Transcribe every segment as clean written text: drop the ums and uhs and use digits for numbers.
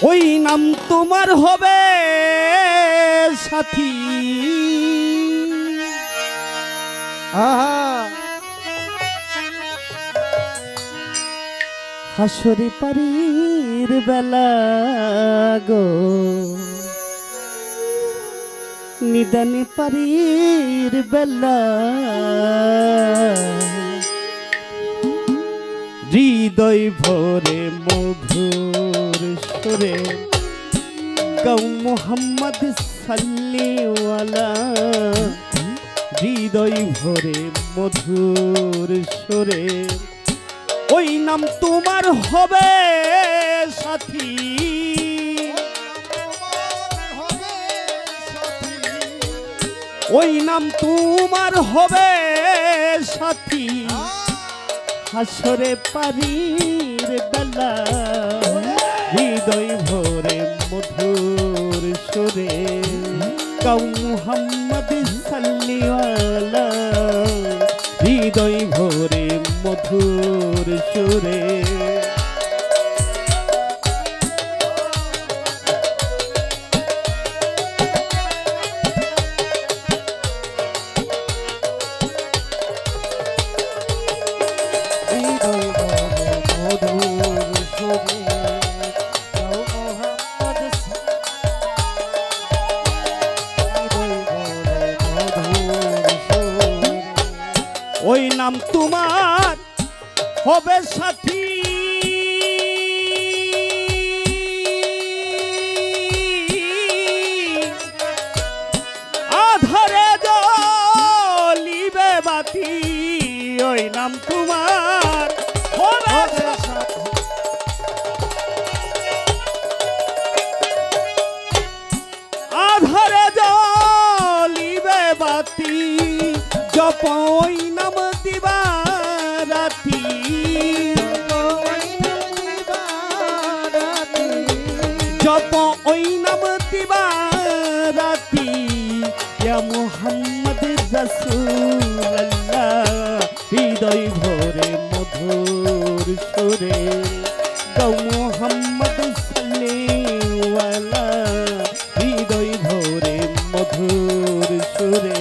ওই নাম তোমার হবে সাথী। হাসরে পারির বেলা গো, নিদানে পারির বেলা, হৃদয় ভরে মধুর সুরে গাও মোহাম্মদ সাল্লিওয়ালা। হৃদয় ভরে মধুর সুরে ওই নাম তোমার হবে সাথী। ওই নাম তোমার হবে সাথী। হাসরে পারির বেলা হৃদয় ভরে মধুর সুরে গাও মুহাম্মদ সাল্লিওয়ালা। হৃদয় ভরে মধুর সুরে ওই নাম তোমার হবে সাথী। আধারে জ্বলিবে বাতি ওই নাম তোমার হবে সাথী। আধারে জ্বলিবে বাতি জপ ওই নাম দিবা রাতি। জপ ওই নাম দিবা রাতি। ইয়া মুহাম্মদ রাসূলুল্লাহ। হৃদয় ভরে মধুর সুরে গাও মুহাম্মদ সাল্লিওয়ালা। হৃদয় ভরে মধুর সুরে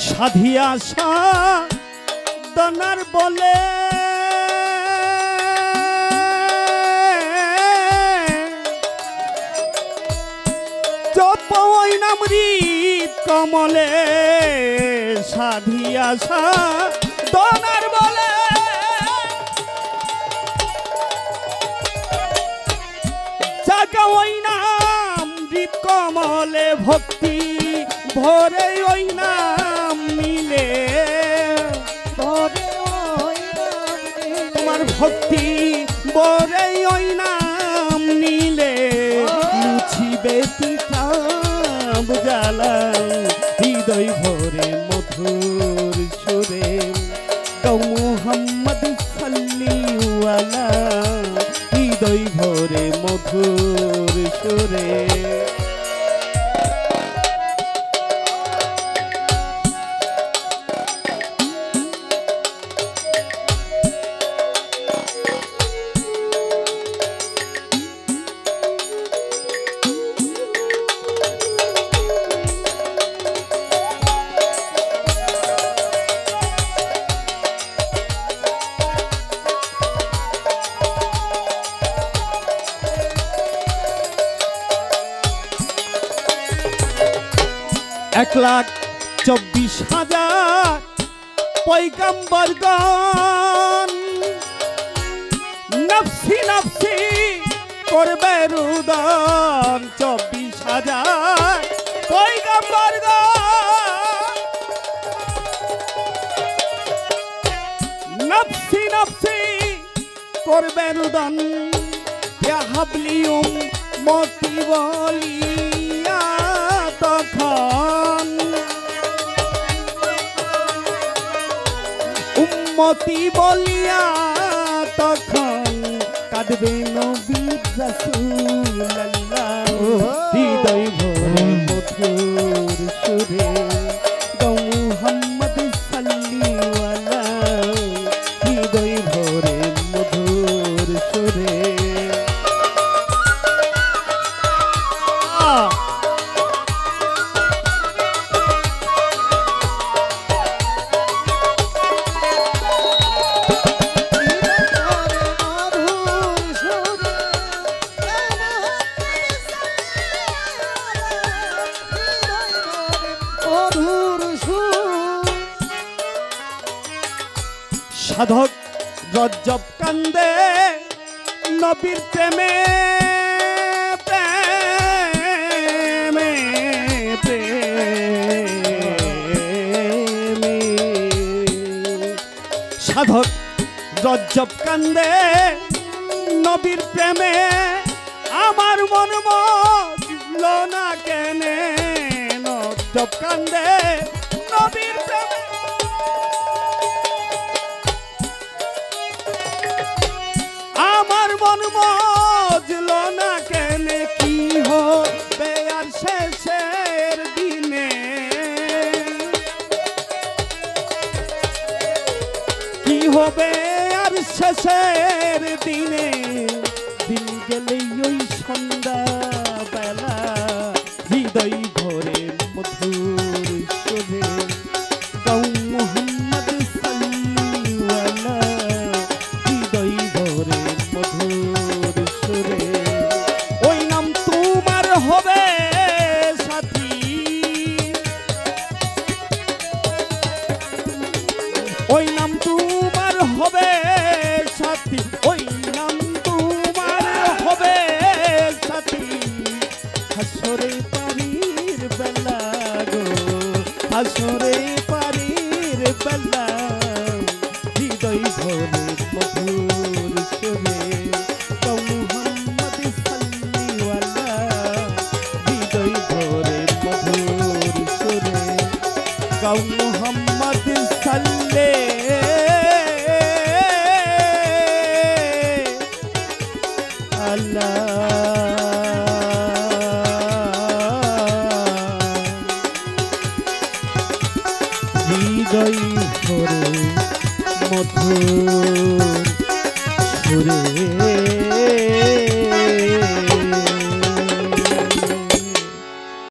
সাধিয়া সাধনার বলে জপ ওই নাম হৃদ কমলে। সাধিয়া সাধনার বলে জাগা ওই নাম হৃদ কমলে। ভক্তি ভরে ওই নাম নিলে তোমার ভক্তি ভরে ওই নাম নিলে মুছিবে তিতাব জ্বালা। হৃদয় ভরে মধুর সুরে গাও মুহাম্মদ সাল্লিওয়ালা। হৃদয় ভরে মধুর সুরে এক লাখ 24,000 পয়গম্বরগণ নফসি নফসি করবে রুদন। 24,000 পয়গম্বরগণ নফসি নফসি করবে রুদন। ইয়া হাবলি উম্মতি বলিয়া তখন উম্মতি বলিয়া তখন কাঁদবে নবী রাসূলুল্লাহ হৃদয় ভরে মধুর সুরে গো মুহাম্মদ সাল্লিওয়ালা হৃদয় ভরে মধুর সুরে সাধক রজ্জব কান্দে নবীর প্রেমে প্রেমে প্রেমে সাধক রজ্জব কান্দে নবীর প্রেমে আমার মন মজল না কেনে রজ্জব কান্দে নবীর প্রেমে আমার মন মজল না কেনে কি হবে আর শেষের দিনে কি হবে আর শেষের দিনে দিন গেলেই ওই সন্ধ্যা বেলা হৃদয় ভরে মধুর সুরে গো মুহাম্মদ সাল্লিওয়ালা হৃদয় ভরে মধুর সুরে ওই নাম তোমার হবে সাথী ওই নাম তোমার হবে সাথী ওই নাম তোমার হবে সাথী হাসরে পারির বেলা গো হাসরে পারির বেলা হৃদয় ভরে মধুর সুরে গো মুহাম্মদ সাল্লিওয়ালা হৃদয় ভরে মধুর সুরে গো মুহাম্মদ সাল্লে আল্লাহ হৃদয় ভরে মধুর সুরে